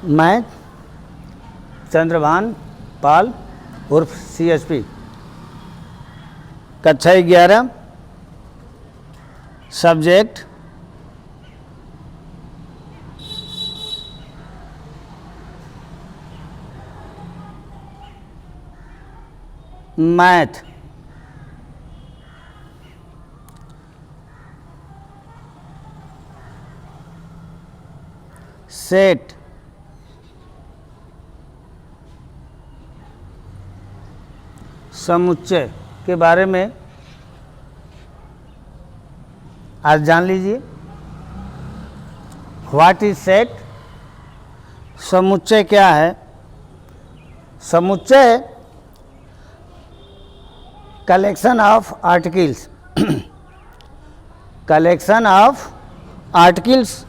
मैं चंद्रभान पाल उर्फ CSP, कक्षा 11, सब्जेक्ट मैथ। सेट समुच्चय के बारे में आज जान लीजिए। What is set? समुच्चय क्या है? समुच्चय collection of articles collection of articles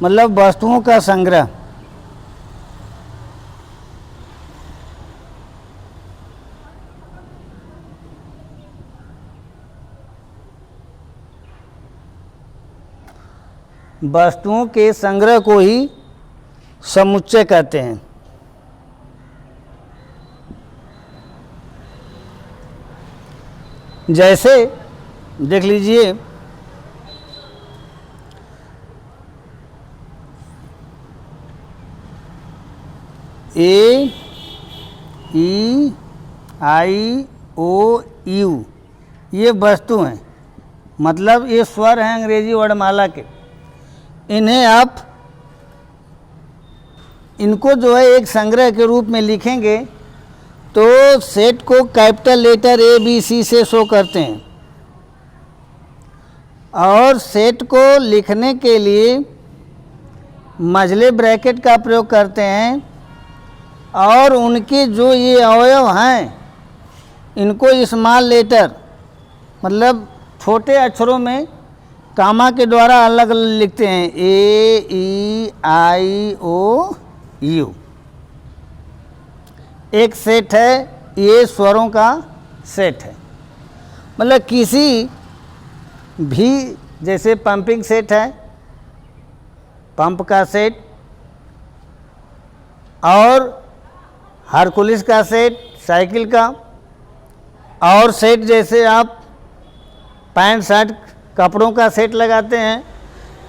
मतलब वस्तुओं का संग्रह। वस्तुओं के संग्रह को ही समुच्चय कहते हैं। जैसे देख लीजिए, A, E, I, O, U ये वस्तु हैं, मतलब ये स्वर हैं अंग्रेजी वर्णमाला के। इन्हें आप इनको जो है एक संग्रह के रूप में लिखेंगे तो सेट को कैपिटल लेटर ABC से शो करते हैं, और सेट को लिखने के लिए मझले ब्रैकेट का प्रयोग करते हैं, और उनके जो ये अवयव हैं इनको स्मॉल लेटर मतलब छोटे अक्षरों में कामा के द्वारा अलग अलग लिखते हैं। A, E, I, O, U एक सेट है, ये स्वरों का सेट है। मतलब किसी भी, जैसे पंपिंग सेट है, पंप का सेट, और हरकुलिस का सेट साइकिल का, और सेट जैसे आप पैंट शर्ट कपड़ों का सेट लगाते हैं,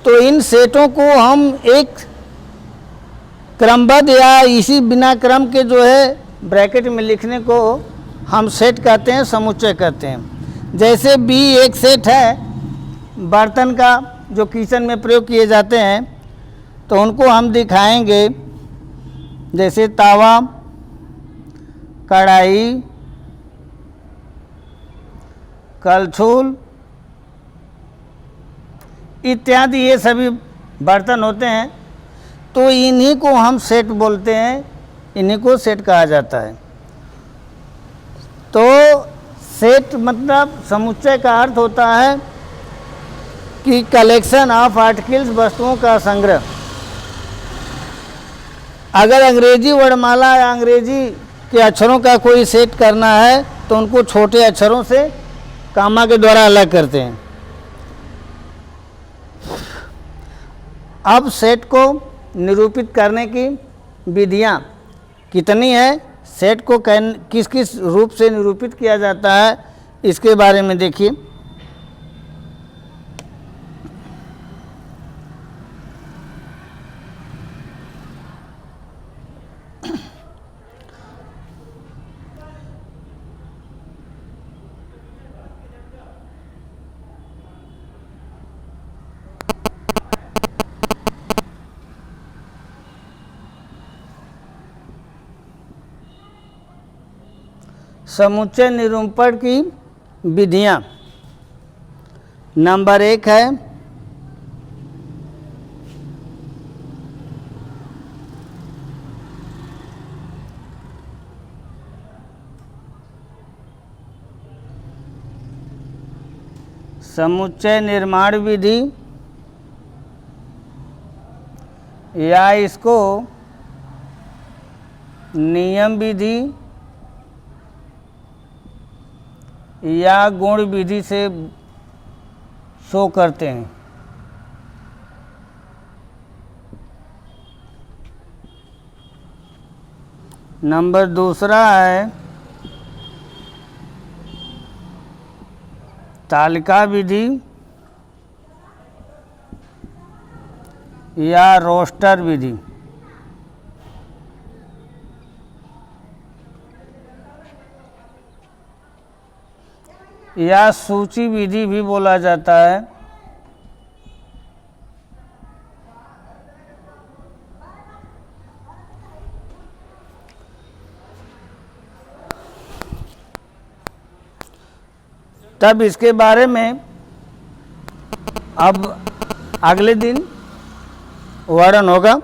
तो इन सेटों को हम एक क्रमबद्ध या इसी बिना क्रम के जो है ब्रैकेट में लिखने को हम सेट कहते हैं, समुच्चय कहते हैं। जैसे B एक सेट है बर्तन का जो किचन में प्रयोग किए जाते हैं, तो उनको हम दिखाएंगे, जैसे तवा, कढ़ाई, कलछुल इत्यादि, ये सभी बर्तन होते हैं। तो इन्हीं को हम सेट बोलते हैं, इन्हीं को सेट कहा जाता है। तो सेट मतलब समुच्चय का अर्थ होता है कि कलेक्शन ऑफ आर्टिकल्स, वस्तुओं का संग्रह। अगर अंग्रेजी वर्णमाला या अंग्रेजी के अक्षरों का कोई सेट करना है तो उनको छोटे अक्षरों से कामा के द्वारा अलग करते हैं। अब सेट को निरूपित करने की विधियाँ कितनी है, सेट को किस किस रूप से निरूपित किया जाता है, इसके बारे में देखिए। समुच्चय निरूपण की विधियाँ। नंबर 1 है समुच्चय निर्माण विधि, या इसको नियम विधि या गुण विधि से शो करते हैं। नंबर दूसरा है तालिका विधि या रोस्टर विधि। या सूची विधि भी बोला जाता है। तब इसके बारे में अब अगले दिन वर्णन होगा।